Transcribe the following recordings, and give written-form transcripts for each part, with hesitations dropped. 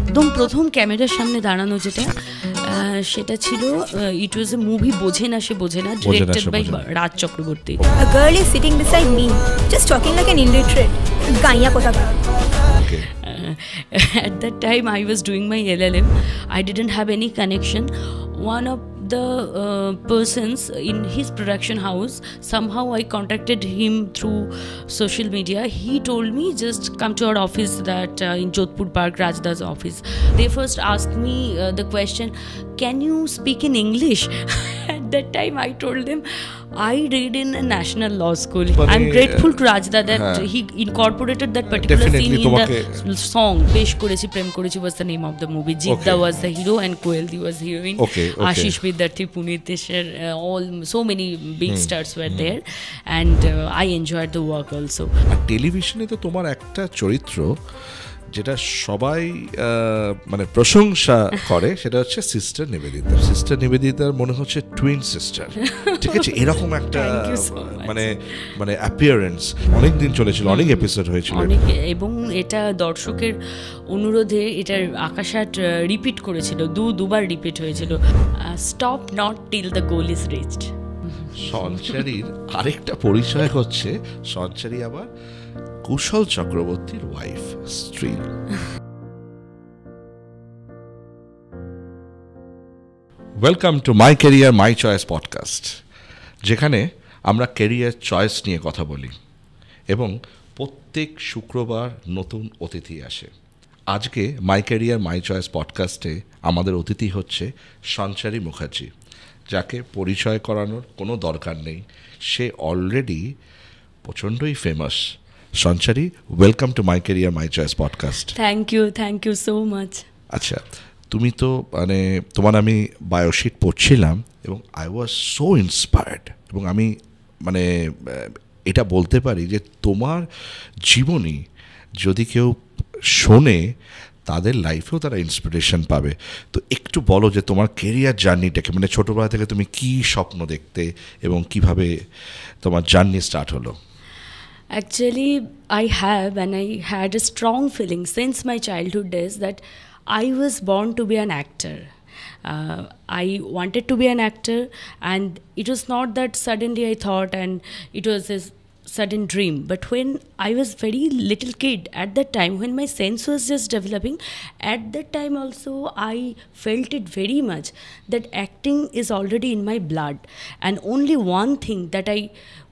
একদম প্রথম ক্যামেরার সামনে দাঁড়ানো যেটা সেটা ছিল ইট ওয়াজ এ মুভি বোঝে না সে বোঝে না, directed by Raj Chakraborty. A girl is sitting beside me, just talking like an illiterate. Gaiya kothakar. At that time I was doing my LLM. I didn't have any connection. One of the persons in his production house, somehow I contacted him through social media. He told me just come to our office, that in Jodhpur Park, Rajda's office. They first asked me the question, can you speak in English? At that time I told them I read in a national law school. I'm grateful to Rajda that he incorporated that particular scene in the song. Pesh Korechi Prem Korechi was the name of the movie. Jidda was the hero and Koeldi was heroine. Ashish Vidyarthi, Puneet Tesher, all so many big stars were there, and I enjoyed the work also. টেলিভিশনে তো তোমার একটা চরিত্র যেটা সবাই মানে প্রশংসা করে, সেটা হচ্ছে সিস্টার নিবেদিতা। সিস্টার নিবেদিতার মনে হচ্ছে টুইন সিস্টার, ঠিক আছে? এরকম একটা মানে মানে অ্যাপিয়ারেন্স অনেক দিন চলেছিল, অনেক এপিসোড হয়েছিল, এবং এটা দর্শকের অনুরোধে এটার আকাশাট রিপিট করেছিল, দুবার রিপিট হয়েছিল। Stop not till the goal is reached. সঞ্চারীর আরেকটা পরিচয় হচ্ছে সঞ্চারী আবার কুশল চক্রবর্তীর ওয়াইফ, স্ত্রী। Welcome to my career my choice podcast, যেখানে আমরা ক্যারিয়ার চয়েস নিয়ে কথা বলি এবং প্রত্যেক শুক্রবার নতুন অতিথি আসে। আজকে মাই ক্যারিয়ার মাই চয়েস পডকাস্টে আমাদের অতিথি হচ্ছে সঞ্চারী মুখার্জি, যাকে পরিচয় করানোর কোনো দরকার নেই, সে অলরেডি প্রচণ্ডই famous. Sanchari, welcome to my career my choice podcast. Thank you so much. আচ্ছা, তুমি তো মানে তোমার আমি বায়োশিট পড়ছিলাম এবং আই ওয়াজ সো ইন্সপায়ার্ড, এবং আমি মানে এটা বলতে পারি যে তোমার জীবনী যদি কেউ শোনে তাদের লাইফেও তারা ইন্সপিরেশন পাবে। তো একটু বলো যে তোমার কেরিয়ার জার্নিটাকে, মানে ছোটোবেলা থেকে তুমি কী স্বপ্ন দেখতে এবং কিভাবে তোমার জার্নি স্টার্ট হলো? Actually, I have, and I had a strong feeling since my childhood days that I was born to be an actor. I wanted to be an actor, and it was not that suddenly I thought and it was a sudden dream. But when I was very little kid, at that time when my sense was just developing, at that time also I felt it very much that acting is already in my blood, and only one thing that I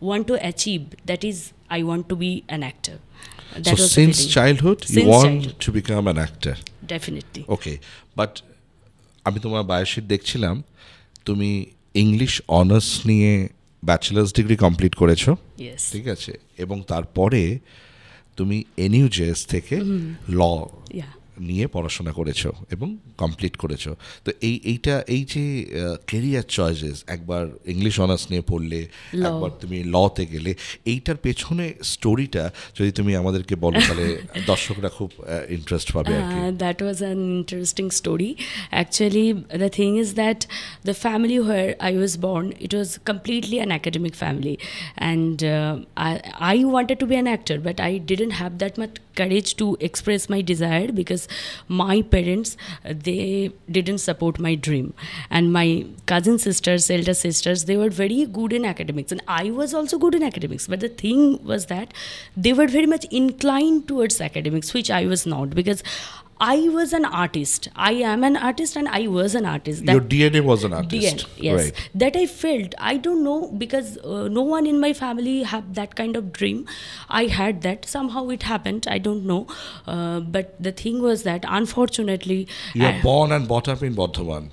want to achieve, that is I want to be an actor. That so since childhood you want to become an actor? Definitely. Okay, but আমি তোমার বায়োশিট দেখছিলাম, তুমি English honours নিয়ে bachelors degree complete করেছো, ঠিক আছে, এবং তারপরে তুমি NUJS থেকে ল নিয়ে পড়াশোনা করেছো এবং কমপ্লিট করেছো। তো এই যে কেরিয়ার চয়েসেস, একবার ইংলিশ অনার্স নিয়ে পড়লে, একবার তুমি লতে গেলে, এইটার পেছনে স্টোরিটা যদি তুমি আমাদেরকে বলো তাহলে দর্শকরা খুব ইন্টারেস্ট পাবে আর কি। That was an interesting story. Actually the thing is that the family where I was born, it was completely an academic family, and I wanted to be an actor, but I didn't have that much courage to express my desire because my parents, they didn't support my dream, and my cousin sisters, elder sisters, they were very good in academics, and I was also good in academics, but the thing was that they were very much inclined towards academics, which I was not, because I was an artist. I am an artist and I was an artist. Your DNA was an artist. DNA, yes. Right. That I felt. I don't know, because no one in my family had that kind of dream. I had that. Somehow it happened. I don't know. But the thing was that, unfortunately... You were born and brought up in Bardhaman.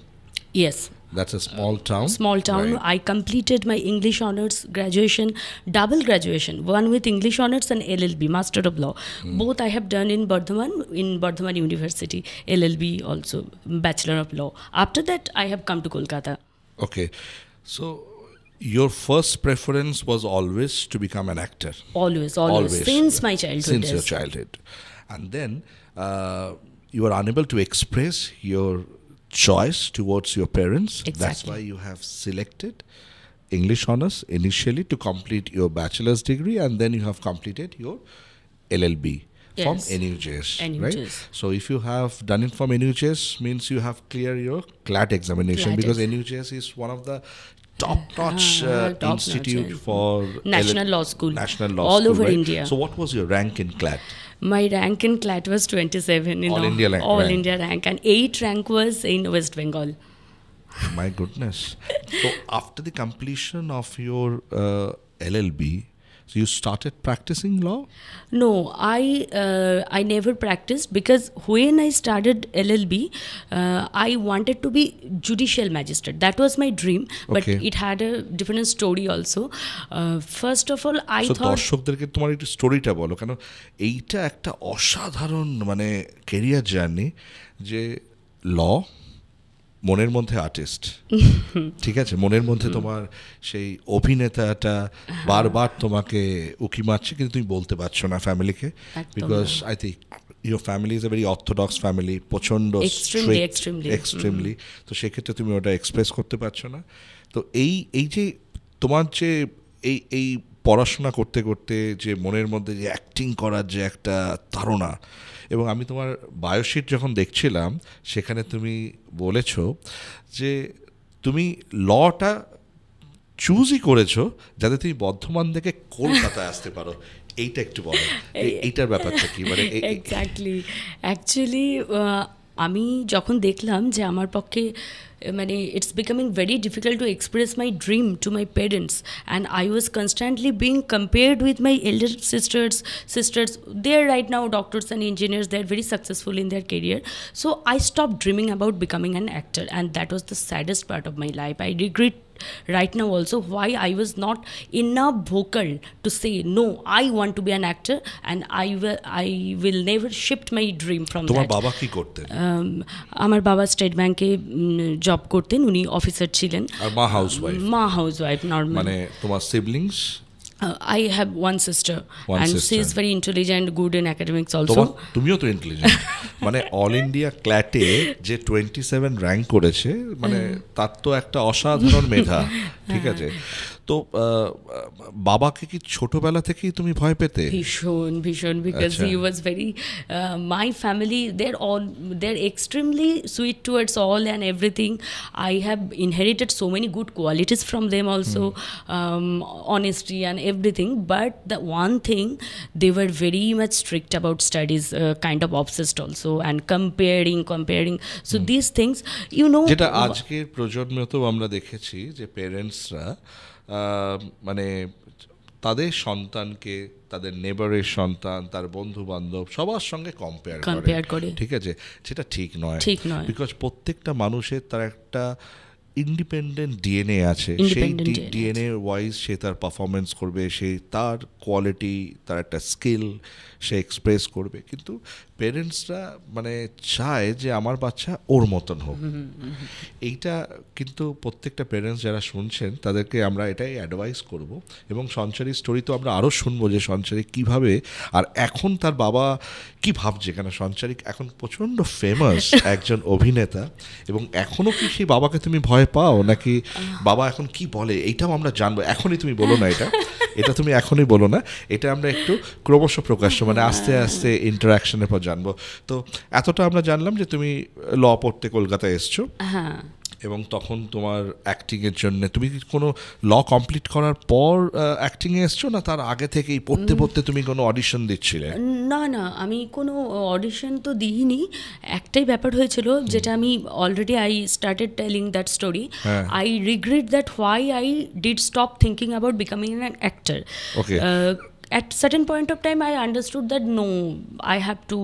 Yes. That's a small town? Small town. Right. I completed my English honours graduation, double graduation, one with English honours and LLB, Master of Law. Both I have done in Bardhaman University, LLB also, Bachelor of Law. After that, I have come to Kolkata. Okay. So, your first preference was always to become an actor? Always. Since my childhood. Since your childhood. And then, you were unable to express your choice towards your parents. Exactly. That's why you have selected English honours initially to complete your bachelor's degree, and then you have completed your LLB. from Yes. NUJS, right? NUJS. So if you have done it from NUJS, means you have cleared your CLAT examination, CLAT because NUJS is one of the top-notch top-notch, institute yes. for National Law School. National Law All School, over right? India. So what was your rank in CLAT? My rank in CLAT was 27 in All India rank, all rank. India rank, and 8 rank was in West Bengal. My goodness. So after the completion of your LLB, so you started practicing law? No, I never practiced, because when I started LLB, I wanted to be judicial magistrate. That was my dream, but Okay. it had a different story also. First of all, I So thought দর্শকদেরকে তোমার একটু স্টোরিটা বলো, কেন এইটা একটা অসাধারণ মানে কেরিয়ার জার্নি, যে ল মনের মধ্যে আর্টিস্ট, ঠিক আছে, মনের মধ্যে তোমার সেই অভিনেতাটা বারবার তোমাকে উকি মারছে, কিন্তু তুমি বলতে পারছো না ফ্যামিলিকে, একদম because I think your family is a very orthodox family, প্রচণ্ড এক্সট্রিমলি, তো সেক্ষেত্রে তুমি ওটা এক্সপ্রেস করতে পারছো না। তো এই যে তোমার যে এই পড়াশোনা করতে করতে যে মনের মধ্যে যে অ্যাক্টিং করার যে একটা তাড়না, এবং আমি তোমার বায়োশিট যখন দেখছিলাম সেখানে তুমি বলেছো যে তুমি লটা চুজই করেছো যাতে তুমি বর্ধমান থেকে কলকাতায় আসতে পারো, এইটা একটু বলো, এইটার ব্যাপারটা কি? মানে এক্স্যাক্টলি, অ্যাকচুয়ালি আমি যখন দেখলাম যে আমার পক্ষে মানে it's becoming very difficult to express my dream to my parents, and I was constantly being compared with my এল্ডার sisters. They are right now doctors and engineers. They are very successful in their career. So I stopped dreaming about becoming an actor, and that was the saddest part of my life. I regret right now also why I was not enough vocal to say no, I want to be an actor, and I will never shift my dream from তোমার that. বাবা কি করতেন? আমার বাবা state ব্যাংকে job করতেন, উনি officer ছিলেন। আর মা হাউসওয়াইফ? মা হাউসওয়াইফ নর্মাল। মানে তোমার siblings? I have one sister, One and sister. she is very intelligent, good in academics also. তুমিও তো ইন্টেলিজেন্ট। মানে অল ইন্ডিয়া ক্ল্যাটে যে 27 র্যাঙ্ক করেছে, মানে তার তো একটা অসাধারণ মেধা, ঠিক আছে। তো বাবাকে কি ছোটবেলা থেকেই তুমি ভয় পেতে? ভীষণ, because he was very my family, they're extremely sweet towards all and everything. I have inherited so many good qualities from them also, honesty and everything, but the one thing, they were very much strict about studies, kind of obsessed also, and comparing, so these things, you know, যেটা আজকের প্রজন্মেও আমরা দেখেছি যে প্যারেন্টসরা মানে তাদের সন্তানকে তাদের নেবারের সন্তান, তার বন্ধু বান্ধব সবার সঙ্গে কম্পেয়ার করে, ঠিক আছে, সেটা ঠিক নয়। বিকজ প্রত্যেকটা মানুষের তার একটা ইন্ডিপেন্ডেন্ট ডিএনএ আছে, সেই ডিএনএ ওয়াইজ সে তার পারফরমেন্স করবে, সে তার কোয়ালিটি, তার একটা স্কিল সে এক্সপ্রেস করবে। কিন্তু পেরেন্টসরা মানে চায় যে আমার বাচ্চা ওর মতন হোক। এইটা কিন্তু প্রত্যেকটা পেরেন্টস যারা শুনছেন তাদেরকে আমরা এটাই অ্যাডভাইস করব। এবং সঞ্চারীর স্টোরি তো আমরা আরও শুনবো যে সঞ্চারী কীভাবে, আর এখন তার বাবা কি ভাবছে, কেন সঞ্চারী এখন প্রচণ্ড ফেমাস একজন অভিনেতা, এবং এখনও কি সেই বাবাকে তুমি ভয় পাও, নাকি বাবা এখন কি বলে এইটাও আমরা জানবো। এখনই তুমি বলো না, এটা তুমি এখনই বলো না, এটা আমরা একটু ক্রমশ প্রকাশ্য মানে আস্তে আস্তে ইন্টারাকশনের পর জানবো। তো এতটা আমরা জানলাম যে তুমি ল পড়তে কলকাতায় এসছো, এবং তখন তোমার অ্যাক্টিংয়ের জন্য তুমি কোনো ল কমপ্লিট করার পর অ্যাক্টিংয়ে এসছো, না তার আগে থেকেই পড়তে পড়তে তুমি কোনো অডিশন দিচ্ছিলে? না, আমি কোনো অডিশন তো দিইনি। একটাই ব্যাপার হয়েছিল, যেটা আমি already I started telling that story. I regret that why I did stop thinking about becoming an actor. At certain point of time, I understood that no, I have to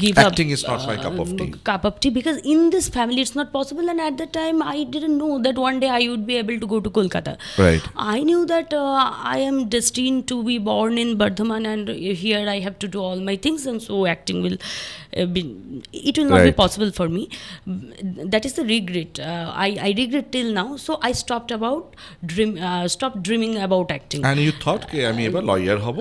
give up. Acting is not my cup of tea. Because in this family, it's not possible. And at that time, I didn't know that one day I would be able to go to Kolkata. Right. I knew that I am destined to be born in Bardhaman, and here I have to do all my things, and so acting will it will not be possible for me. That is the regret. I regret till now. So I stopped dreaming about acting. And you thought कि আমি এবার lawyer হব,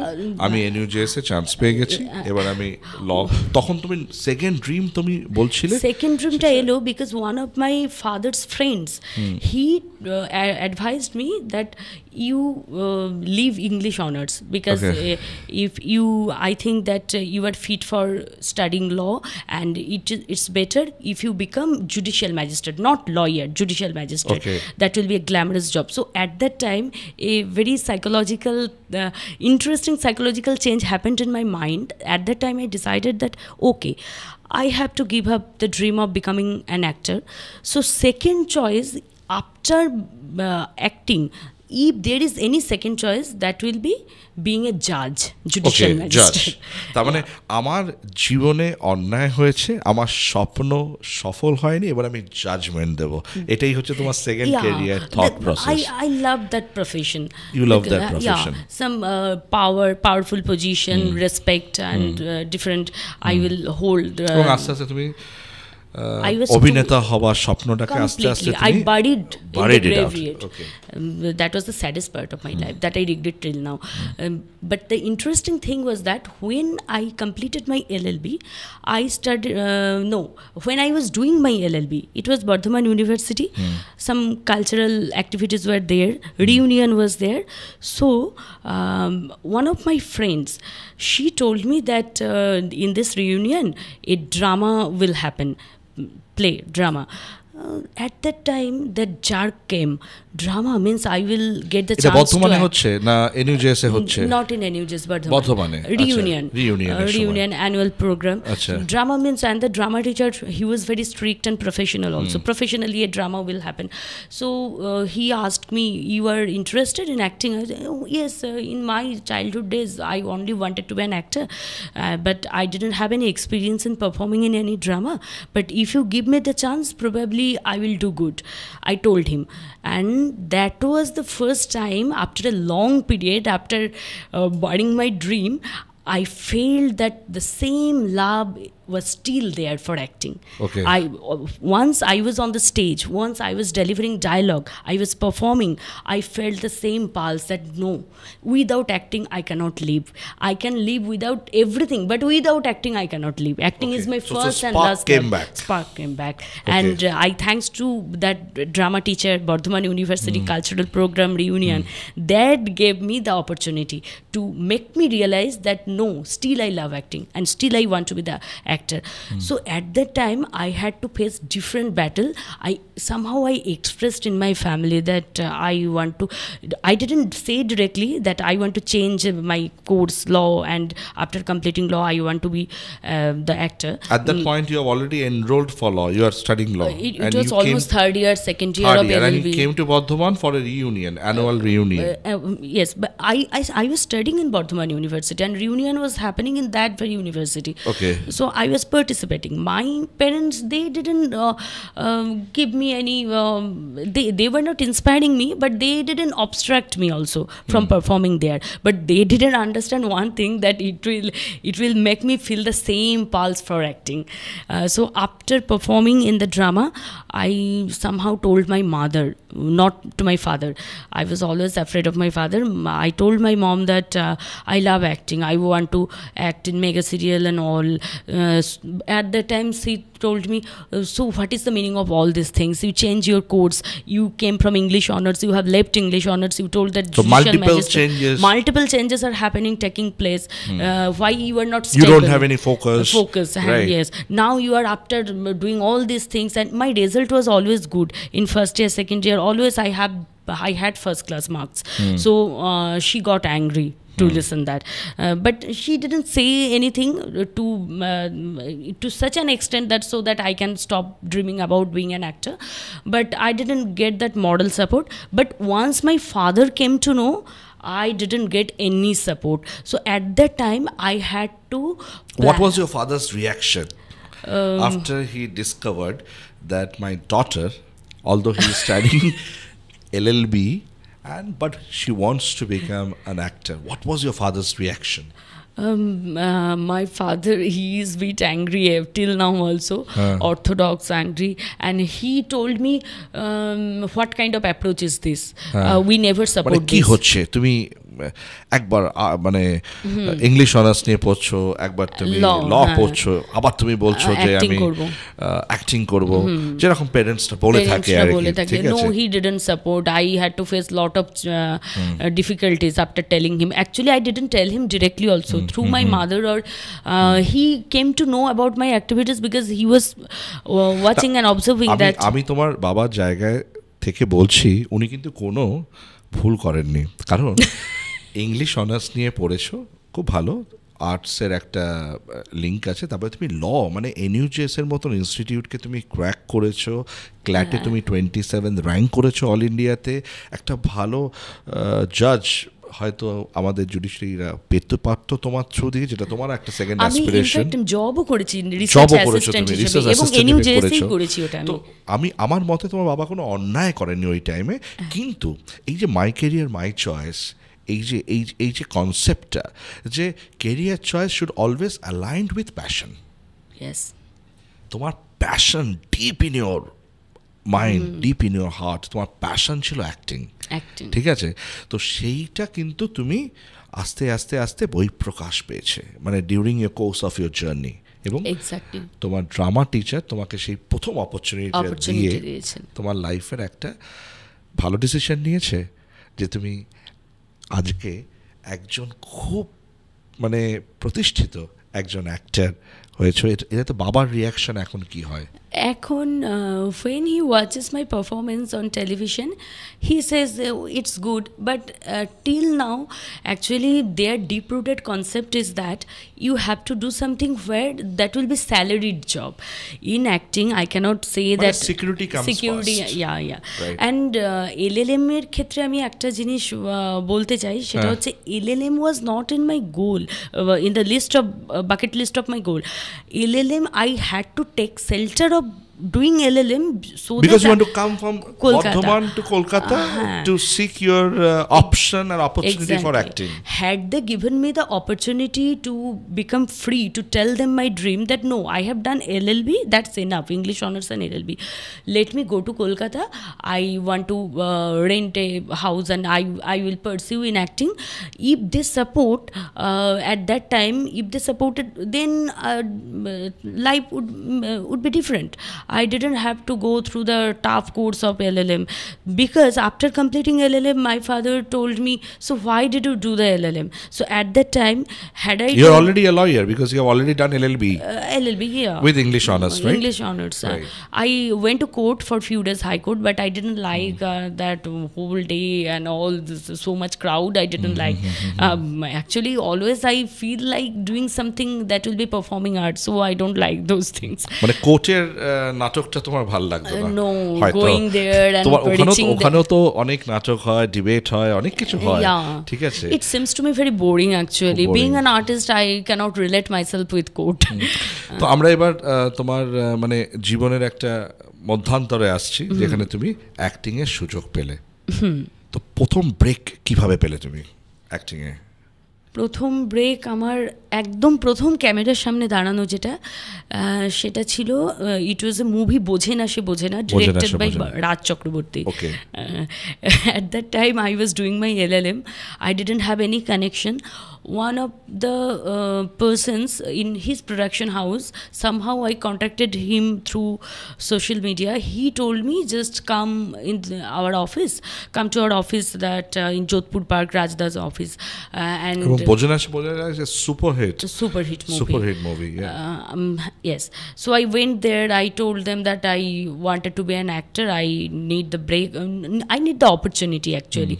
আমি এনইউজেএস এ chance পেয়ে গেছি, এবার আমি ল। তখন তুমি সেকেন্ড ড্রিম তুমি বলছিলে? সেকেন্ড ড্রিমটা এলো because one of my father's friends, he advised me that you leave English honors because if you, I think that you are fit for studying law, and it's better if you become judicial magistrate, not lawyer, judicial magistrate. That will be a glamorous job. So at that time, a very interesting psychological change happened in my mind. At that time, I decided that okay, I have to give up the dream of becoming an actor. So second choice after acting, if there is any second choice, that will be being a judge, judicial magistrate. তার মানে আমার জীবনে অন্যায় হয়েছে, আমার স্বপ্ন সফল হয়নি, এবার আমি জাজমেন্ট দেব, এটাই হচ্ছে তোমার second career thought process. I love that profession. You love that profession. Some powerful position, respect, and different I will hold. এবং আস্তে আস্তে তুমি অভিনেতা হওয়ার স্বপ্নটাকে আস্তে আস্তে I buried in the graveyard. That was the saddest part of my life that I regret till now. But the interesting thing was that when I completed my LLB, I studied when I was doing my LLB, it was Bardhaman University. Some cultural activities were there, reunion was there. So one of my friends, she told me that in this reunion a drama will happen, drama. At that time, that jerk came. Drama means I will get the chance to বর্তমানে হচ্ছে না NUJS এ হচ্ছে? Not in NUJS, but বর্তমানে reunion annual program. Drama means, and the drama teacher, he was very strict and professional also. Professionally, a drama will happen. So he asked me, you are interested in acting? I said, oh, yes, in my childhood days I only wanted to be an actor, but I didn't have any experience in performing in any drama, but if you give me the chance, probably I will do good, I told him. And that was the first time, after a long period, after burying my dream, I felt that the same love was still there for acting. Once I was on the stage, once I was delivering dialogue, I was performing, I felt the same pulse that no, without acting I cannot live. I can live without everything, but without acting I cannot live. Acting is my first and last spark came back. And I thanks to that drama teacher, Bardhaman University cultural program reunion, that gave me the opportunity to make me realize that no, still I love acting and still I want to be the actor. So at that time I had to face different battle. I expressed in my family that I didn't say directly that I want to change my course law, and after completing law I want to be the actor. At that point you have already enrolled for law, you are studying law. It was almost third year, second year of LLB. And you came to Bardhaman for a reunion, annual reunion. Yes, but I was studying in Bardhaman University, and reunion was happening in that very university. So I was participating. My parents, they didn't give me any they were not inspiring me, but they didn't obstruct me also from performing there. But they didn't understand one thing, that it will make me feel the same pulse for acting. So after performing in the drama, I somehow told my mother, not to my father. I was always afraid of my father. I told my mom that I love acting, I want to act in mega serial and all. At that time she told me, so what is the meaning of all these things? You change your course, you came from English honors, you have left English honors, you told that so multiple changes are happening, taking place. Why you are not stable? You don't have any focus. Right. Yes, now you are after doing all these things, and my result was always good in first year, second year, always I had first class marks. So she got angry to listen that, but she didn't say anything to such an extent that so that I can stop dreaming about being an actor. But I didn't get that moral support. But once my father came to know, I didn't get any support. So at that time I had to What was your father's reaction after he discovered that my daughter, although he is studying LLB, but she wants to become an actor? What was your father's reaction? My father, he is a bit angry till now also, orthodox angry, and he told me, what kind of approach is this? We never support this. কি হচ্ছে তুমি একবার মানে English honours নিয়ে পড়ছো, একবার তুমি ল পড়ছো, আবার তুমি বলছো যে আমি অ্যাক্টিং করব, যেরকম প্যারেন্টসরা বলে থাকে আর কি, ঠিক আছে? No, he didn't support. I had to face lot of difficulties after telling him. Actually, I didn't tell him directly also, through my mother, or he came to know about my activities because he was watching and observing that. আমি তোমার বাবার জায়গায় থেকে বলছি, উনি কিন্তু কোনো ভুল করেননি, কারণ ইংলিশ অনার্স নিয়ে পড়েছো, খুব ভালো, আর্টসের একটা লিঙ্ক আছে, তারপরে তুমি ল মানে NUJS এর মতন ইনস্টিটিউটকে তুমি ক্র্যাক করেছো, ক্ল্যাটে তুমি 27 র্যাঙ্ক করেছো অল ইন্ডিয়াতে, একটা ভালো জাজ হয়তো আমাদের জুডিশিয়ারিরা পেতে পারতো তোমার থ্রু দিয়ে, যেটা তোমার একটা সেকেন্ড অ্যাসপিরেশন। আমি জবও করেছি, রিসার্চ অ্যাসিস্ট্যান্ট হিসেবে, এবং NUJS-এই করেছি ওটা। তো আমার মতে তোমার বাবা কোনো অন্যায় করেননি ওই টাইমে, কিন্তু এই যে মাই ক্যারিয়ার মাই চয়েস, এই যে কনসেপ্টটা, যে career choice should always aligned with passion. Yes, তোমার passion deep in your mind, deep in your heart, তোমার প্যাশন ছিল অ্যাক্টিং, ঠিক আছে? তো সেইটা কিন্তু তুমি আস্তে আস্তে আস্তে বহিঃপ্রকাশ পেয়েছে, মানে during your course of your journey, এবং তোমার ড্রামা টিচার তোমাকে সেই প্রথম অপরচুনিটি দিয়ে তোমার লাইফের একটা ভালো ডিসিশন নিয়েছে, যে তুমি আজকে একজন খুব মানে প্রতিষ্ঠিত একজন অ্যাক্টর হয়েছে। এটা তো বাবার রিয়াকশন এখন কি হয়? এখন when he watches my performance on television, he says it's good, but till now actually their deep rooted concept is that you have to do something where that will be salaried job. In acting I cannot say that security comes first. Yeah right. And LLM এর ক্ষেত্রে আমি একটা জিনিস বলতে চাই, সেটা হচ্ছে LLM was not in my goal, in the list of bucket list of my goal. LLM I had to take shelter of doing LLM so because that you want to come from Bardhaman to Kolkata to seek your option and opportunity for acting. Had they given me the opportunity to become free, to tell them my dream that no, I have done LLB, that's enough, English honors and LLB, let me go to Kolkata, I want to rent a house and I will pursue in acting. If they support at that time, if they supported, then life would be different. I didn't have to go through the tough course of LLM, because after completing LLM my father told me, so why did you do the LLM? So at that time, had I you're already a lawyer because you have already done LLB. LLB, yeah, with English honors, right? English honors. Right. I went to court for few days, high court, but I didn't like that whole day and all this, so much crowd I didn't like. Actually always I feel like doing something that will be performing arts, so I don't like those things. মানে কোর্টের নাটকটা তোমার ভালো লাগতো না? No, going there and preaching. ওখানেও তো অনেক নাটক হয়, ডিবেট হয়, অনেক কিছু হয়, ঠিক আছে? It seems to me very boring actually. Being an artist, I cannot relate myself with court. তো আমরা এবার তোমার মানে জীবনের একটা মধ্যান্তরে আসছি, যেখানে তুমি অ্যাক্টিং এর সুযোগ পেলে। তো প্রথম ব্রেক কিভাবে পেলে তুমি অ্যাক্টিং এ? প্রথম ব্রেক আমার একদম প্রথম ক্যামেরার সামনে দাঁড়ানো যেটা, সেটা ছিল ইট ওয়াজ এ মুভি বোঝে না সে বোঝে না, directed by Raj Chakraborty. At that time I was doing my LLM. I didn't have any connection. One of the persons in his production house, somehow I contacted him through social media. He told me just come in our office, come to our office that in Jodhpur Park, Rajda's office, and বোঝে না is a super hit movie, yeah. Yes, so I went there. I told them that I wanted to be an actor, I need the break, I need the opportunity actually.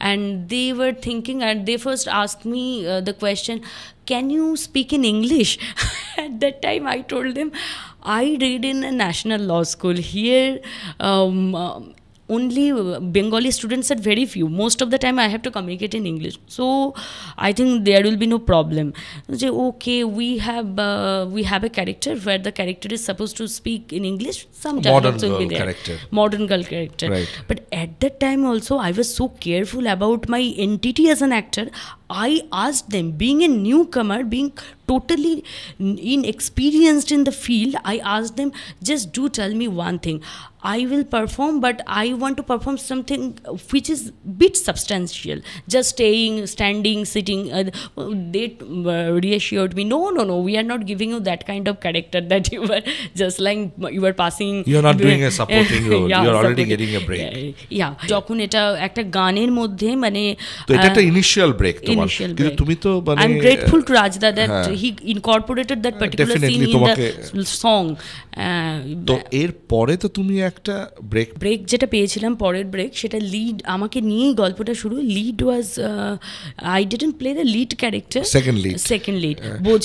And they were thinking, and they first asked me the question, can you speak in English? At that time I told them I read in a national law school here. Only Bengali students are very few. Most of the time I have to communicate in English, so I think there will be no problem. Okay, we have a character where the character is supposed to speak in English. Some dialogues will be there. Modern girl character. Right. But at that time also I was so careful about my entity as an actor. I asked them, being a newcomer, being totally inexperienced in the field, I asked them, just do tell me one thing. I will perform, but I want to perform something which is bit substantial. Just staying, standing, sitting. They reassured me, no, we are not giving you that kind of character that you were just like you were passing. You're not doing a supporting role. Yeah, you're already getting a break. Yeah, যখন এটা একটা গানের মধ্যে মানে তো এটা একটা initial break তোমার, কিন্তু তুমি তো মানে I'm grateful to Rajda that he incorporated that particular scene in the song. তো এর পরে তো তুমি একটা ব্রেক যেটা পেয়েছিলাম, পরের ব্রেক, সেটা লিড আমাকে নিয়েই গল্পটা শুরু। Lead was I didn't play the lead character, second lead.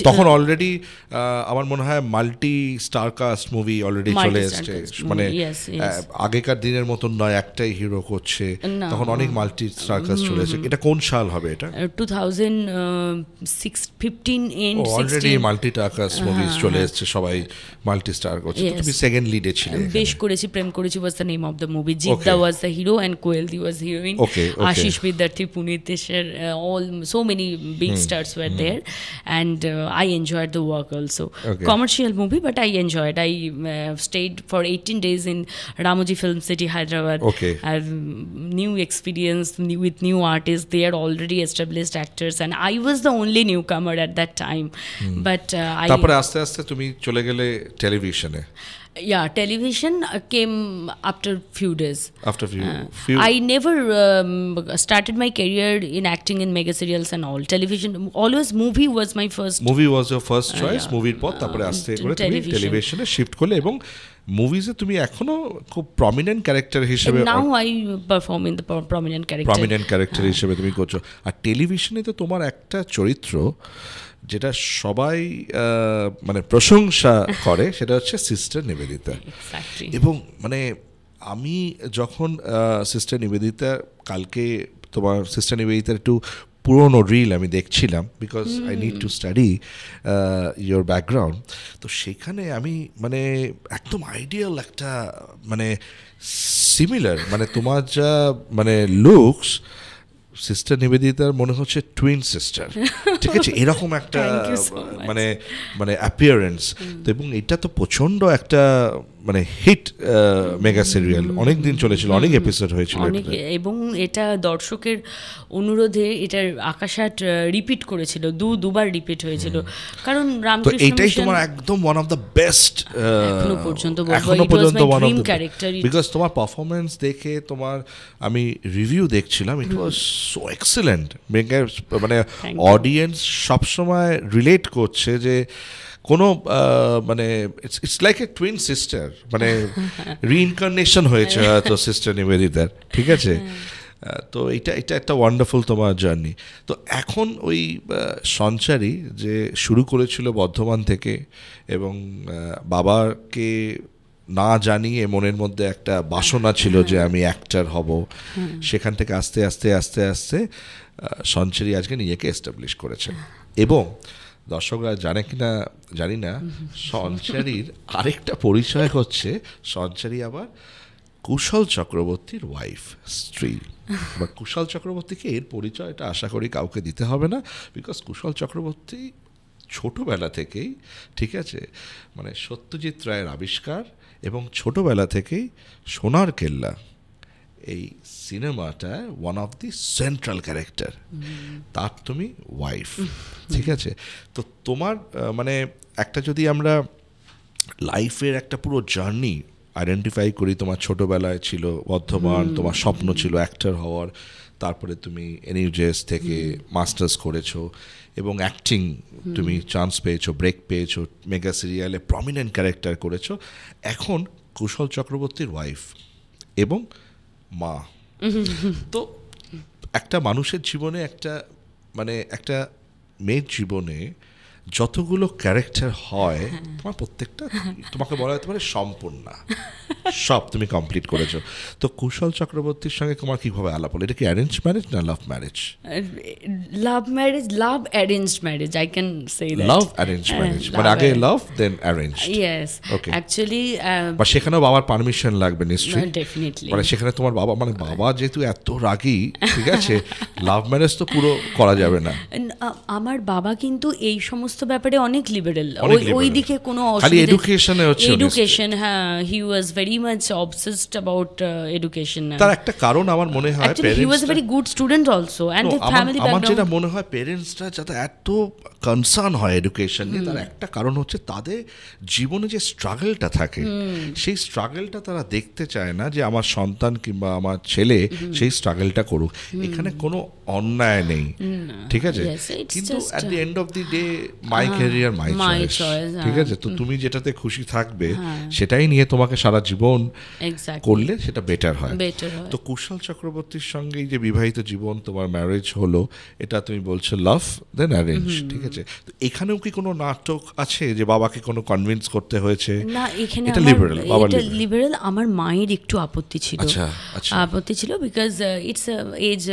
তখন অলরেডি আমার মনে হয় multi star cast movie already চলে এসেছে, মানে আগেকার দিনের মতন নয় একটাই হিরো করছে, তখন অনেক মাল্টি স্টার কাস্ট চলে এসেছে। এটা কোন সাল হবে? এটা 2015 and 16 already multi star cast movie চলে এসেছে, সবাই মাল্টি স্টার করছে। তুমি সেকেন্ড লিডে ছিলে। বেশ করেছি, প্রেম করেছি was the name of the movie. Jigda was the hero and Koeldi was heroine. Ashish Vidyarthi, Puneet Teshar, all so many big stars were there, and I enjoyed the work also. Commercial movie, but I enjoyed. I stayed for 18 days in Ramoji Film City, Hyderabad. New experience with new artists. They are already established actors, and I was the only newcomer at that time. But তারপরে আস্তে আস্তে তুমি চলে গেলে টেলিভিশনে। Yeah, television came after few days. Few. I never started my career in acting in mega serials and all. Television, always movie was my first. Movie was your first choice. মুভির পর তারপরে আস্তে করে তুমি টেলিভিশনে শিফট করলে, এবং মুভিজে তুমি এখনো খুব প্রমিনেন্ট ক্যারেক্টার হিসেবে। Now I perform in the prominent character হিসেবে তুমি করছো। আর টেলিভিশনে তো তোমার একটা চরিত্র যেটা সবাই মানে প্রশংসা করে, সেটা হচ্ছে সিস্টার নিবেদিতা। এবং মানে আমি যখন সিস্টার নিবেদিতা, কালকে তোমার সিস্টার নিবেদিতার একটু পুরোনো রিল আমি দেখছিলাম, because I need to study your background. তো সেখানে আমি মানে একদম আইডিয়াল একটা মানে সিমিলার, মানে তোমার যা মানে লুকস, সিস্টার নিবেদিতার মনে হচ্ছে টুইন সিস্টার, ঠিক আছে, এরকম একটা মানে মানে অ্যাপিয়ারেন্স। তো এবং এটা তো প্রচণ্ড একটা মানে হিট মেগা সিরিয়াল, অনেক দিন চলেছিল, অনেক এপিসোড হয়েছিল, এবং এটা দর্শকের অনুরোধে এটার আকাশাট রিপিট করেছিল, দুবার রিপিট হয়েছিল, কারণ রামকৃষ্ণ মিশন। এটাই তোমার একদম ওয়ান অফ দ্য বেস্ট এখনো পর্যন্ত one of the character, because তোমার পারফরমেন্স দেখে, তোমার আমি রিভিউ দেখছিলাম, ইট ওয়াজ সো এক্সেলেন্ট। মানে অডিয়েন্স সবসময় রিলেট করছে যে কোনো মানে it's like a twin sister, মানে রিইনকার্নেশন হয়েছে হয়তো সিস্টার নিবেদিতার, ঠিক আছে। তো এটা একটা ওয়ান্ডারফুল তোমার জার্নি। তো এখন ওই সঞ্চারী যে শুরু করেছিল বর্ধমান থেকে, এবং বাবাকে না জানিয়ে মনের মধ্যে একটা বাসনা ছিল যে আমি অ্যাক্টর হব, সেখান থেকে আস্তে আস্তে আস্তে আস্তে সঞ্চারী আজকে নিজেকে এস্টাবলিশ করেছে। এবং দর্শকরা জানে কিনা জানি না, সঞ্চারীর আরেকটা পরিচয় হচ্ছে, সঞ্চারী আবার কুশল চক্রবর্তীর ওয়াইফ, স্ত্রী। বা কুশল চক্রবর্তীকে এর পরিচয়টা আশা করি কাউকে দিতে হবে না, বিকজ কুশল চক্রবর্তী ছোটোবেলা থেকেই, ঠিক আছে, মানে সত্যজিৎ রায়ের আবিষ্কার, এবং ছোটোবেলা থেকেই সোনার কেল্লা এই সিনেমাটা one of the central character, তার তুমি ওয়াইফ, ঠিক আছে। তো তোমার মানে একটা যদি আমরা লাইফের একটা পুরো জার্নি আইডেন্টিফাই করি, তোমার ছোটোবেলায় ছিল বর্ধমান, তোমার স্বপ্ন ছিল অ্যাক্টর হওয়ার, তারপরে তুমি এনইউজেএস থেকে মাস্টার্স করেছো, এবং অ্যাক্টিং তুমি চান্স পেয়েছো, ব্রেক পেয়েছো, মেগা সিরিয়ালে প্রমিনেন্ট ক্যারেক্টার করেছো, এখন কুশল চক্রবর্তীর ওয়াইফ এবং মা। তো একটা মানুষের জীবনে, একটা মানে একটা মেয়ের জীবনে যতগুলো ক্যারেক্টার হয়, তোমার প্রত্যেকটা তোমাকে বলা যেতে পারে সম্পূর্ণা, সব তুমি কমপ্লিট করেছো। তো কুশল চক্রবর্তীর সঙ্গে তোমার কিভাবে আলাপ হলো? এটা কি অ্যারেঞ্জ ম্যারেজ না love marriage? Love arranged marriage, I can say that. Love arrange marriage, মানে আগে লাভ দেন অ্যারেঞ্জ। Yes, Okay. actually বা সেখানেও বাবার পারমিশন লাগবে নিশ্চয়ই। definitely. মানে সেখানে তোমার বাবা, মানে বাবা যেহেতু এত রাগী, ঠিক আছে, লাভ ম্যারেজ তো পুরো করা যাবে না। আমার বাবা কিন্তু এই সমস্ত ব্যাপারে অনেক লিবারেল, অনেক ওই liberal। দিকে কোনো খালি এডুকেশনে হচ্ছে এডুকেশন, হ্যাঁ, he was very much obsessed about education. তার একটা কারণ আমার মনে হয় he was very good student also, and his family আমার ব্যাকগ্রাউন্ড। যেটা মনে হয় পেরেন্টসরা যাতে এত কনসার্ন হয় এডুকেশন নিয়ে, তার একটা কারণ হচ্ছে তাদের জীবনে যে স্ট্রাগলটা থাকে, সেই স্ট্রাগলটা তারা দেখতে চায় না যে আমার সন্তান কিংবা আমার ছেলে সেই স্ট্রাগলটা করুক। এখানে কোনো অন্যায় নেই, ঠিক আছে, কিন্তু at the end of the day my career my choice, ঠিক আছে। তো তুমি যেটাতে খুশি থাকবে সেটাই নিয়ে তোমাকে সারা জীবন করলে সেটা বেটার হয়। তো কুশল চক্রবর্তীর সঙ্গে এই যে বিবাহিত জীবন, তোমার ম্যারেজ হলো, এটা তুমি বলছো লাভ দেন অ্যারেঞ্জ, ঠিক আছে। তো এখানেও কি কোনো নাটক আছে যে বাবাকে কোনো কনভিন্স করতে হয়েছে? না, এখানে এটা লিবারেল, বাবা লিবারেল। আমার মায়ের একটু আপত্তি ছিল, আপত্তি ছিল, because it's age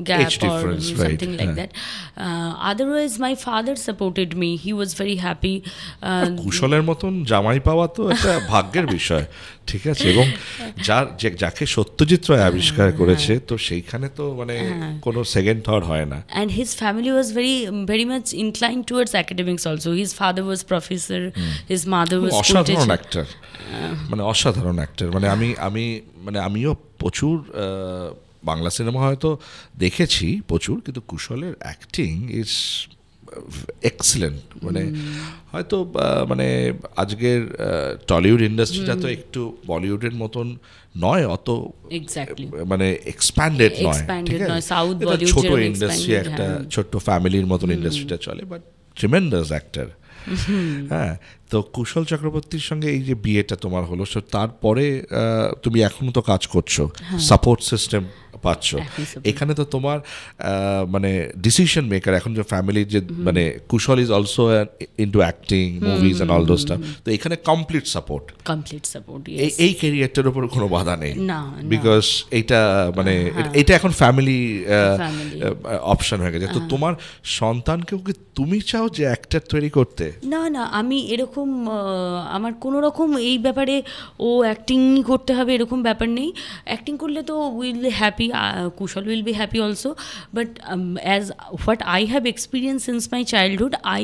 gap or something like that. Otherwise my father supported me, he was very happy. কুশলের মতন জামাই পাওয়া তো একটা ভাগ্যের বিষয়, ঠিক আছে, এবং যাকে সত্যজিৎ রায় আবিষ্কার করেছে, তো সেইখানে তো মানে কোনো সেকেন্ড থট হয় না। And his family was very much inclined towards academics also. His father was professor, his mother was অসাধারণ অ্যাক্টর, মানে অসাধারণ অ্যাক্টর। মানে আমিও প্রচুর বাংলা সিনেমা হয়তো দেখেছি প্রচুর, কিন্তু কুশলের অ্যাক্টিং ইজ এক্সিলেন্ট। মানে হয়তো মানে আজকের টলিউড ইন্ডাস্ট্রিটা তো একটু বলিউডের মতন নয়, অত মানে এক্সপ্যান্ডেড নয়, ঠিক আছে, ছোট ইন্ডাস্ট্রি, একটা ছোট্ট ফ্যামিলির মতন ইন্ডাস্ট্রিটা চলে, বাট ট্রিমেন্ডাস অ্যাক্টর। হ্যাঁ, তো কুশল চক্রবর্তীর সঙ্গে এই যে বিয়েটা তোমার হলো, তারপরে তুমি এখনো তো কাজ করছো, সাপোর্ট সিস্টেম পাচ্ছ, এখানে তো তোমার মানে ডিসিশন মেকার এখন যে ফ্যামিলির যে মানে Kushal is also into acting, movies and all those stuff, তো এখানে কমপ্লিট সাপোর্ট, এই ক্যারিয়ারটার উপর কোনো বাধা নেই, বিকজ এইটা মানে এটা এখন ফ্যামিলি অপশন হয়ে গেছে। তো তোমার সন্তানকেও কি তুমি চাও যে অ্যাক্টর তৈরি করতে? না, আমি এরকম আমার কোনো রকম এই ব্যাপারে ও অ্যাক্টিং করতে হবে এরকম ব্যাপার নেই। অ্যাক্টিং করলে তো will be happy, Kushal will be happy also, but as what I have experienced since my childhood, I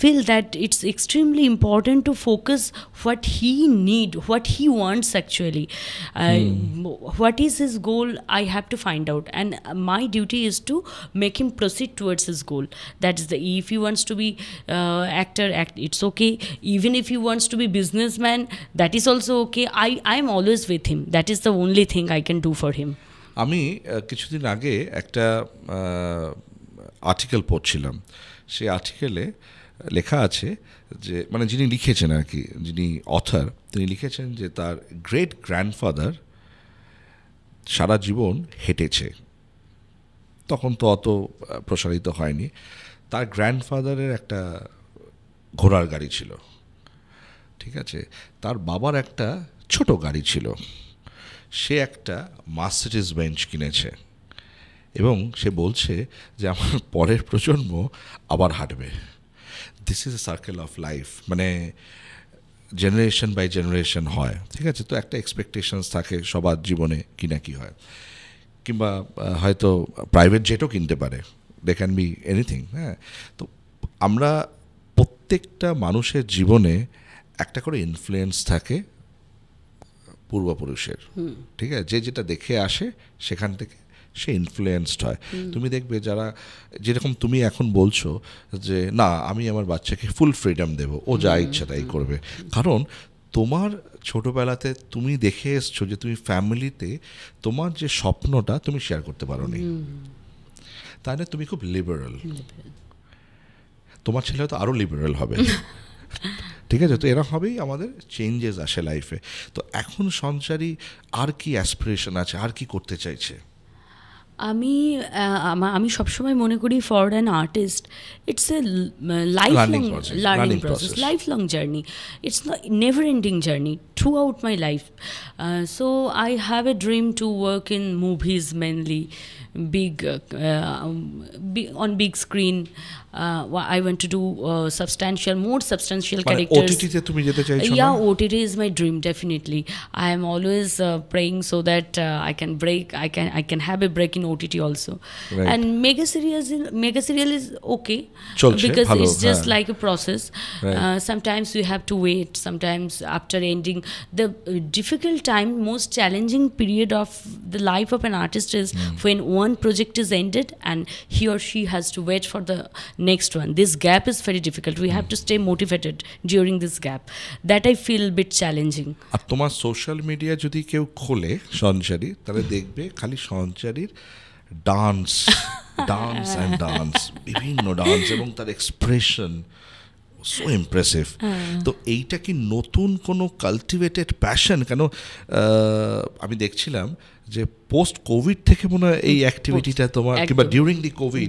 feel that it's extremely important to focus what he need, what he wants actually. What is his goal, I have to find out, and my duty is to make him proceed towards his goal. That is if he wants to be actor, it's okay. Even if he wants to be businessman, that is also okay. I am always with him. That is the only thing I can do for him. আমি কিছুদিন আগে একটা article পড়ছিলাম, সেই আর্টিকেলে লেখা আছে যে মানে যিনি লিখেছেন আর কি, যিনি অথর, তিনি লিখেছেন যে তার গ্রেট গ্র্যান্ডফাদার সারা জীবন হেঁটেছে, তখন তো অত প্রসারিত হয়নি। তার গ্র্যান্ডফাদারের একটা ঘোড়ার গাড়ি ছিল, ঠিক আছে, তার বাবার একটা ছোট গাড়ি ছিল, সে একটা মার্সিডিজ বেঞ্চ কিনেছে এবং সে বলছে যে আমার পরের প্রজন্ম আবার হাঁটবে। This is a circle of life, মানে জেনারেশন বাই জেনারেশন হয়, ঠিক আছে। তো একটা এক্সপেকটেশনস থাকে সবার জীবনে কি না কি হয়, কিংবা হয়তো প্রাইভেট জেটও কিনতে পারে, দে ক্যান বি এনিথিং। হ্যাঁ, তো আমরা প্রত্যেকটা মানুষের জীবনে একটা করে ইনফ্লুয়েন্স থাকে পূর্বপুরুষের, ঠিক আছে, যে যেটা দেখে আসে সেখান থেকে সে ইনফ্লুয়েন্সড হয়। তুমি দেখবে যারা, যেরকম তুমি এখন বলছো যে না আমি আমার বাচ্চাকে ফুল ফ্রিডম দেব, ও যা ইচ্ছা তাই করবে, কারণ তোমার ছোটোবেলাতে তুমি দেখে এসছো যে তুমি ফ্যামিলিতে তোমার যে স্বপ্নটা তুমি শেয়ার করতে পারো নি, তাই না? তুমি খুব লিবারেল, তোমার ছেলে হয়তো আরও লিবারেল হবে, ঠিক আছে। তো এরা হবেই, আমাদের চেঞ্জেস আসে লাইফে। তো এখন সঞ্চারী আর কি অ্যাসপিরেশন আছে, আর কি করতে চাইছে? আমি সবসময় মনে করি for an artist it's a lifelong learning process, lifelong journey, it's never ending journey through out my life. So I have a dream to work in movies mainly, on big screen. I want to do more substantial characters. OTT te tumi jete chaicho na? Yeah, OTT is my dream, definitely. I am always praying so that I can have a break in OTT also. Right. And mega serial is okay because bhalo, it's just like a process. Right. Sometimes you have to wait, sometimes after ending the difficult time, most challenging period of the life of an artist is when one project is ended and he or she has to wait for the next one. This gap is very difficult. We have to stay motivated during this gap. That I feel a bit challenging. আর তোমার social media যদি কেউ খোলে সঞ্চারী, তাহলে দেখবে খালি সঞ্চারীর dance and dance, বিভিন্ন dance এবং তার এক্সপ্রেশন সো ইমপ্রেসিভ. তো এইটা কি নতুন কোনো কালটিভেটেড প্যাশন? কেন আমি দেখছিলাম যে পোস্ট কোভিড থেকে মনে হয় এই অ্যাক্টিভিটিটা তোমার, কিংবা ডিউরিং দি কোভিড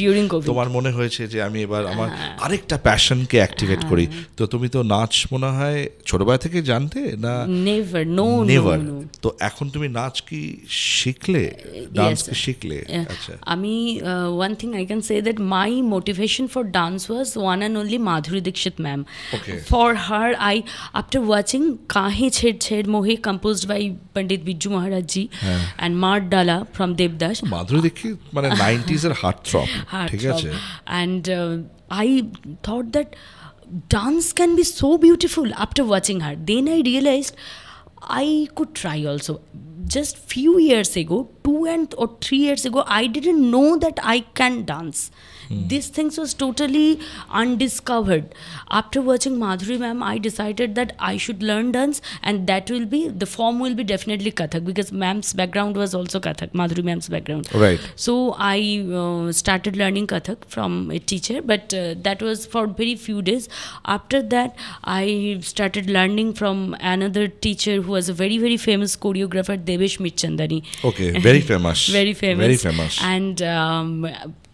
তোমার মনে হয়েছে যে আমি এবার আমার আরেকটা প্যাশনকে অ্যাক্টিভেট করি. তো তুমি তো নাচ মনে হয় ছোটবেলা থেকে জানতে না? নেভার. তো এখন তুমি নাচ কি শিখলে, ডান্স কি শিখলে? আচ্ছা, আমি one thing I can say that my motivation for dance was one and only Madhuri Dixit ma'am. Okay. For her, after watching Kahe Chhed Chhed Mohe composed by Pandit Biju Maharaj ji and Mart Dala from Devdas. Madhuri Dixit মানে 90s এর heart throb, ঠিক আছে? And I thought that dance can be so beautiful after watching her. Then I realized I could try also. Just few years ago, 2 or 3 years ago, I didn't know that I can dance. These things was totally undiscovered. After watching Madhuri ma'am, I decided that I should learn dance, and that will be, the form will be definitely Kathak, because ma'am's background was also Kathak, Madhuri ma'am's background. Right. So I started learning Kathak from a teacher, but that was for very few days. After that, I started learning from another teacher who was a very, very famous choreographer, Devesh Mitchandani. Okay, very famous. Very famous. Very famous. And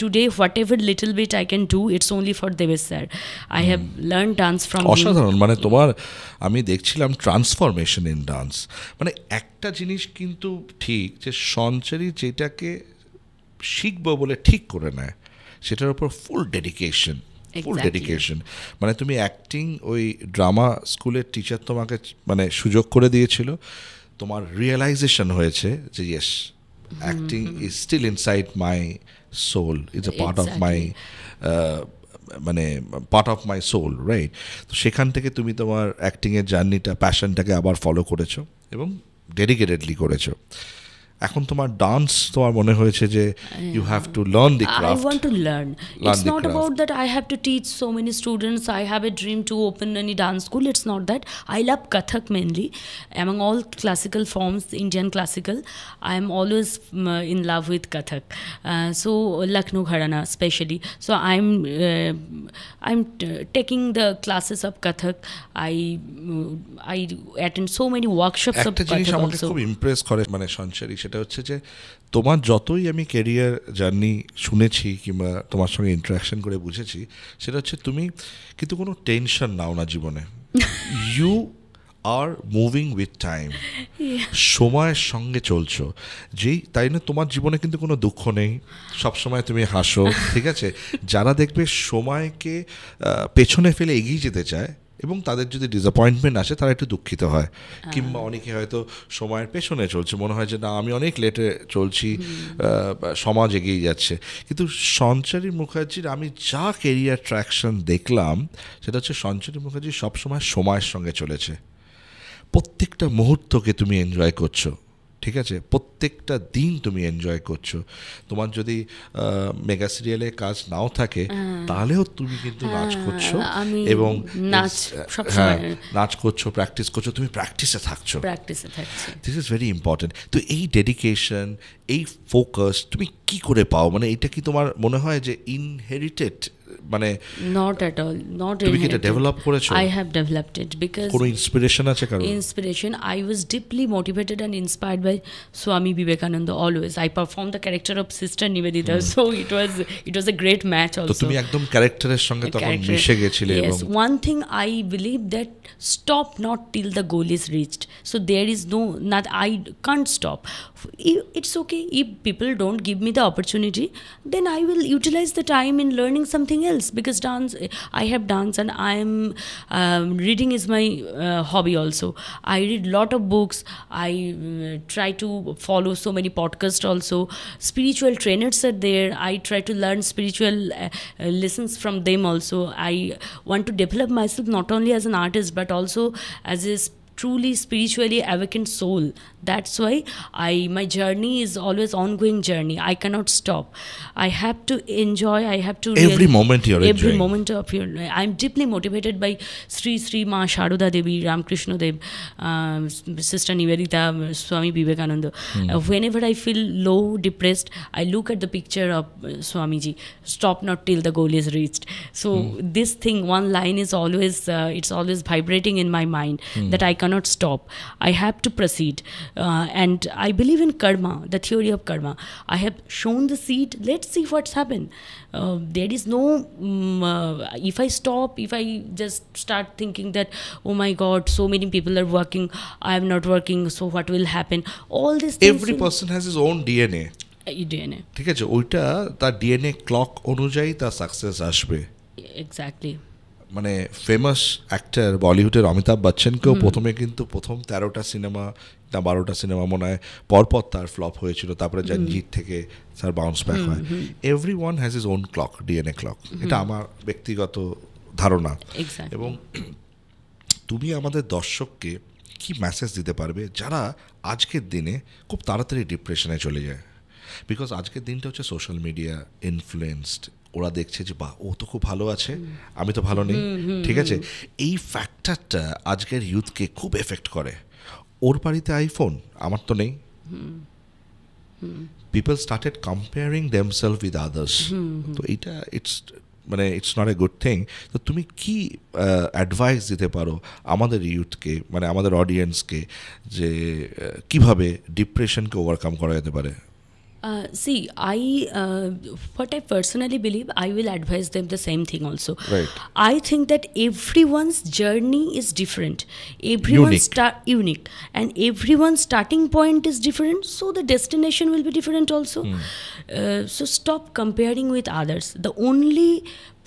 today, whatever little bit I can do, it's only for Devesh sir. I have learned dance from him. অসাধারণ, মানে তোমার আমি দেখছিলাম transformation in dance. মানে একটা জিনিস কিন্তু ঠিক, যে সঞ্চারী যেটাকে শিখবো বলে ঠিক করে নেয়, সেটার উপর ফুল ডেডিকেশন. মানে তুমি অ্যাক্টিং, ওই ড্রামা স্কুলের টিচার তোমাকে মানে সুযোগ করে দিয়েছিল, তোমার রিয়েলাইজেশন হয়েছে যে yes, acting is still inside my soul, it's a part of my মানে part of my soul, right? তো সেখান থেকে তুমি তোমার অ্যাক্টিংয়ের জার্নিটা, প্যাশনটাকে আবার ফলো করেছো এবং ডেডিকেটেডলি করেছো. এখন তোমার ডান্স তোমার মনে হয়েছে যে you have to learn the craft. I want to learn. It's not about that I have to teach so many students. I have a dream to open any dance school. It's not that. I love Kathak mainly. Among all classical forms, Indian classical, I am always in love with Kathak. So Lucknow Gharana especially. So I'm taking the classes of Kathak. I attend so many workshops of Kathak. একটা জিনিস আমাকে খুব Impress করে মানে সঞ্চারী, সেটা হচ্ছে যে তোমার যতই আমি ক্যারিয়ার জার্নি শুনেছি কিংবা তোমার সঙ্গে ইন্টারাকশন করে বুঝেছি, সেটা হচ্ছে তুমি কিন্তু কোনো টেনশন নাও না জীবনে. You are moving with time, সময়ের সঙ্গে চলছো, যেই তাই না তোমার জীবনে কিন্তু কোনো দুঃখ নেই, সবসময় তুমি হাসো, ঠিক আছে? যারা দেখবে সময়কে পেছনে ফেলে এগিয়ে যেতে চায় এবং তাদের যদি ডিসঅ্যাপয়েন্টমেন্ট আসে, তারা একটু দুঃখিত হয়, কিংবা অনেকে হয়তো সময়ের পেছনে চলছে, মনে হয় যে না আমি অনেক লেটে চলছি, সমাজ এগিয়ে যাচ্ছে. কিন্তু সঞ্চারী মুখার্জির আমি যা কেরিয়ার ট্র্যাকশন দেখলাম, সেটা হচ্ছে সঞ্চারী মুখার্জি সবসময় সময়ের সঙ্গে চলেছে. প্রত্যেকটা মুহূর্তকে তুমি এনজয় করছো, ঠিক আছে? প্রত্যেকটা দিন তুমি এনজয় করছো. তোমার যদি মেগা সিরিয়ালে কাজ নাও থাকে, তাহলেও তুমি কিন্তু নাচ করছো এবং নাচ করছো, প্র্যাকটিস করছো, তুমি প্র্যাকটিসে থাকছো. This is very important. তো এই ডেডিকেশন, এই ফোকাস তুমি কি করে পাও? মানে এটা কি তোমার মনে হয় যে ইনহেরিটেড মানে not at all, not তুমি কি এটা inherited. ডেভেলপ করেছো? I have developed it because কোনো ইন্সপিরেশন আছে কারো? inspiration, I was deeply motivated and inspired by Swami Vivekananda always. I performed the character of Sister Nivedita, so it was a great match তো also. তুমি একদম ক্যারেক্টারের সঙ্গে তখন Character. মিশে গেছিলে এবং Yes, one thing I believe that stop not till the goal is reached. So there is not I can't stop. It's okay if people don't give me the opportunity, then I will utilize the time in learning something else, because dance, I have dance and I am reading is my hobby also. I read lot of books. I try to follow so many podcasts also. Spiritual trainers are there. I try to learn spiritual lessons from them also. I want to develop myself not only as an artist but also as a truly spiritually awakened soul. That's why my journey is always ongoing journey. I cannot stop. I have to enjoy. I have to every moment you're every enjoying. moment of your life. I'm deeply motivated by Sri Ma Sharoda Devi, Ramakrishna Dev, Sister Nivedita, Swami Vivekananda. Whenever I feel low, depressed, I look at the picture of Swamiji. Stop not till the goal is reached. So this thing, one line is always it's always vibrating in my mind that I cannot stop. I have to proceed. And I believe in karma, the theory of karma. I have shown the seed. Let's see what's happened. There is no if I stop, if I just start thinking that oh my God, so many people are working, I am not working, so what will happen? All these things. Every person has his own DNA. DNA. ঠিক আছে, ওইটা তার DNA clock অনুযায়ী তার success আসবে। Exactly. মানে famous actor বলিউডের অমিতাভ বচ্চনকেও প্রথমে কিন্তু প্রথম 13টা সিনেমা না 12টা সিনেমা মনে হয় পরপর তার ফ্লপ হয়েছিল, তারপরে জঞ্জিত থেকে তার বাউন্স ব্যাক হয়। Everyone has his own clock, DNA clock, এটা আমার ব্যক্তিগত ধারণা। এবং তুমি আমাদের দর্শককে কি মেসেজ দিতে পারবে যারা আজকের দিনে খুব তাড়াতাড়ি ডিপ্রেশনে চলে যায়? বিকজ আজকের দিনটা হচ্ছে সোশ্যাল মিডিয়া ইনফ্লুয়েন্সড। ওরা দেখছে যে বাহ, ও তো খুব ভালো আছে, আমি তো ভালো নেই। ঠিক আছে, এই ফ্যাক্টরটা আজকের ইউথকে খুব এফেক্ট করে। ওর বাড়িতে আইফোন, আমার তো নেই। People started comparing themselves with others. তো এইটা it's not a good thing. তো তুমি কি অ্যাডভাইস দিতে পারো আমাদের ইউথকে, মানে আমাদের অডিয়েন্সকে, যে কিভাবে ডিপ্রেশনকে ওভারকাম করা যেতে পারে? See, what I personally believe, I will advise them the same thing also. Right. I think that everyone's journey is different. Everyone's unique. And everyone's starting point is different, so the destination will be different also. So stop comparing with others. The only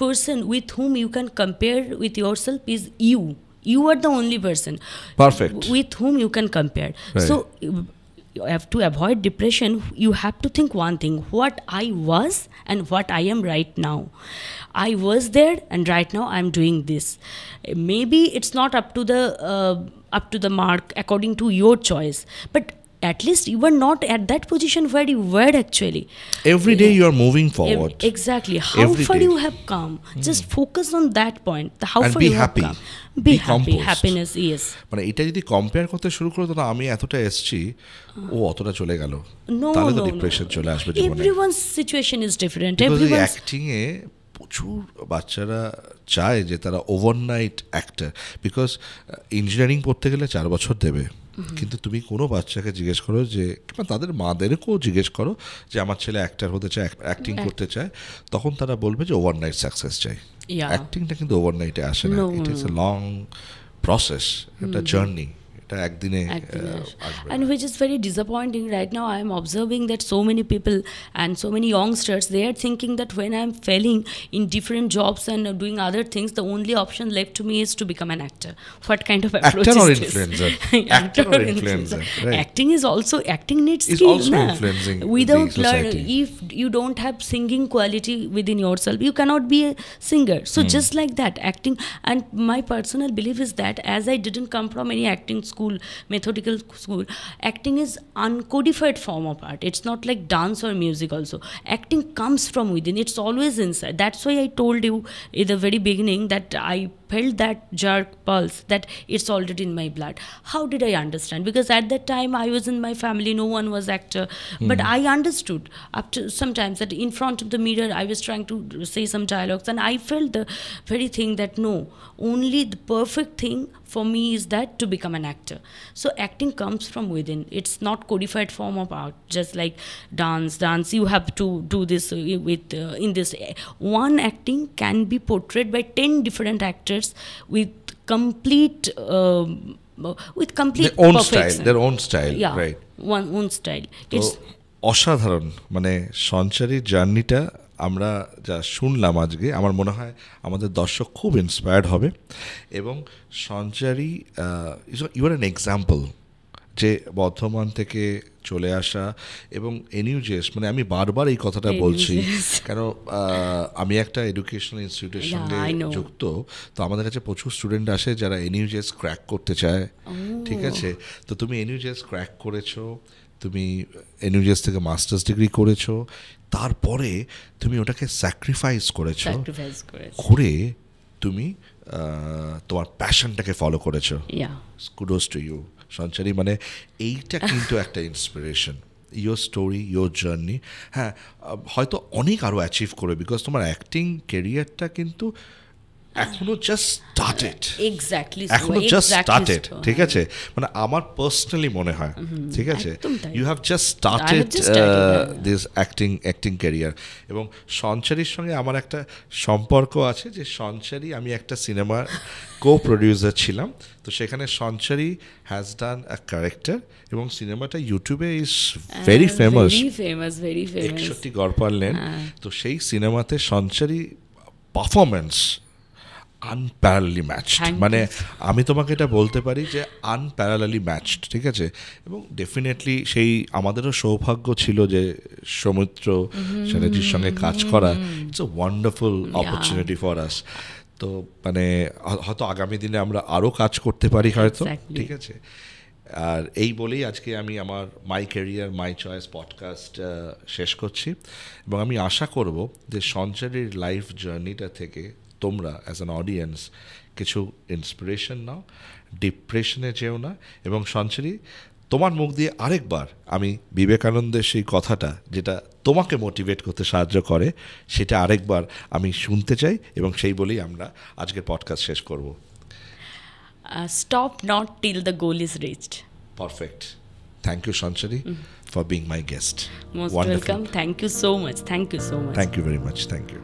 person with whom you can compare with yourself is you. You are the only person. Perfect. With whom you can compare. Right. So have to avoid depression, you have to think one thing: what I was and what I am right now. I was there and right now I am doing this. Maybe it's not up to the mark according to your choice, but at least you were not at that position where you were actually. Every day you are moving forward. Exactly. How Every far day. you have come. Just focus on that point. How And far be you happy. have come. Be happy. composed. Happiness, yes. মানে এটা যদি compare করতে শুরু করো, তো আমি এতটা এসছি, ও অতটা চলে গেল, No, তাহলে তো no, ডিপ্রেশন no. চলে আসবে জীবনে। Everyone's situation is different. Because Everyone's acting এ প্রচুর বাচ্চারা চায় যে তারা ওভারনাইট অ্যাক্টর। বিকজ ইঞ্জিনিয়ারিং পড়তে গেলে 4 বছর দেবে, কিন্তু তুমি কোনো বাচ্চাকে জিজ্ঞেস করো যে, কিংবা তাদের মাদেরকেও জিজ্ঞেস করো যে আমার ছেলে অ্যাক্টর হতে চায়, অ্যাক্টিং করতে চায়, তখন তারা বলবে যে ওভারনাইট সাকসেস চাই। অ্যাক্টিংটা কিন্তু ওভারনাইটে আসে না, it is a long process, একটা জার্নি, এটা একদিনে আসবে। And which is very disappointing right now. I am observing that so many people and so many youngsters, they are thinking that when I am failing in different jobs and doing other things, the only option left to me is to become an actor. What kind of approach Actor or is this? influencer? Actor or influencer. Right. Acting needs Is skill. also na? influencing Without the society. if you don't have singing quality within yourself, you cannot be a singer. So just like that, acting, and my personal belief is that as I didn't come from any acting school, methodical school, acting is uncodified form of art. It's not like dance or music also. Acting comes from within. It's always inside. That's why I told you in the very beginning that I felt that jerk pulse that it's already in my blood. How did I understand? Because at that time I was in my family, no one was actor, but I understood up to sometimes that in front of the mirror I was trying to say some dialogues, and I felt the very thing that no, only the perfect thing for me is that to become an actor. So acting comes from within. It's not codified form of art, just like dance you have to do this with in this one acting can be portrayed by 10 different actors with complete their own style, yeah, right, one own style. তো অসাধারণ, মানে সঞ্চারীর জার্নিটা আমরা যা শুনলাম আজকে, আমার মনে হয় আমাদের দর্শক খুব ইন্সপায়ার্ড হবে। এবং সঞ্চারী ইউ আর অ্যান এক্সাম্পল, যে বর্ধমান থেকে চলে আসা এবং এনইউজেস, মানে আমি বারবার এই কথাটা বলছি কেন আমি একটা এডুকেশনাল ইনস্টিটিউটের সঙ্গে যুক্ত, তো আমাদের কাছে প্রচুর স্টুডেন্ট আসে যারা এনইউজেস ক্র্যাক করতে চায়, ঠিক আছে? তো তুমি এনইউজেস ক্র্যাক করেছো, তুমি এনইউজেস থেকে মাস্টার্স ডিগ্রি করেছো, তারপরে তুমি ওটাকে স্যাক্রিফাইস করেছো, করে তুমি তোমার প্যাশনটাকে ফলো করেছো। কুডোস টু ইউ সঞ্চারী, মানে এইটা কিন্তু একটা inspiration, your story, your journey. হ্যাঁ, হয়তো অনেক আরও অ্যাচিভ করবে, বিকজ তোমার অ্যাক্টিং ক্যারিয়ারটা কিন্তু এখনো জাস্ট স্টার্টেড, এখনো জাস্ট স্টার্টেড, ঠিক আছে? মানে আমার পার্সোনালি মনে হয়, ঠিক আছে, you have just started this acting career. এবং সঞ্চারীর সঙ্গে আমার একটা সম্পর্ক আছে, যে সঞ্চারী, আমি একটা সিনেমার কো প্রডিউসার ছিলাম, তো সেখানে সঞ্চারী হ্যাজ ডান আ ক্যারেক্টার, এবং সিনেমাটা ইউটিউবে ইজ ভেরি ফেমাস, 61 গড় পারলেন। তো সেই সিনেমাতে সঞ্চারী পারফরমেন্স আনপ্যারালি ম্যাচড, মানে আমি তোমাকে এটা বলতে পারি যে আনপ্যারালি ম্যাচড, ঠিক আছে? এবং ডেফিনেটলি সেই আমাদেরও সৌভাগ্য ছিল যে সৌমিত্র চ্যাটার্জির সঙ্গে কাজ করা, it's a wonderful opportunity for us. তো মানে হয়তো আগামী দিনে আমরা আরও কাজ করতে পারি হয়তো, ঠিক আছে? আর এই বলেই আজকে আমি আমার মাই ক্যারিয়ার মাই চয়েস পডকাস্ট শেষ করছি, এবং আমি আশা করব যে সঞ্চারীর লাইফ জার্নিটা থেকে তোমরা অ্যাজ অ্যান অডিয়েন্স কিছু ইন্সপিরেশন নাও, ডিপ্রেশনে যেও না। এবং সঞ্চারী, তোমার মুখ দিয়ে আরেকবার আমি বিবেকানন্দের সেই কথাটা যেটা তোমাকে মোটিভেট করতে সাহায্য করে, সেটা আরেকবার আমি শুনতে চাই, এবং সেই বলেই আমরা আজকের পডকাস্ট শেষ করব। Stop not till the goal is reached. Perfect. Thank you, Shanchari, for being my guest. Most welcome. Thank you so much. Thank you very much. Thank you.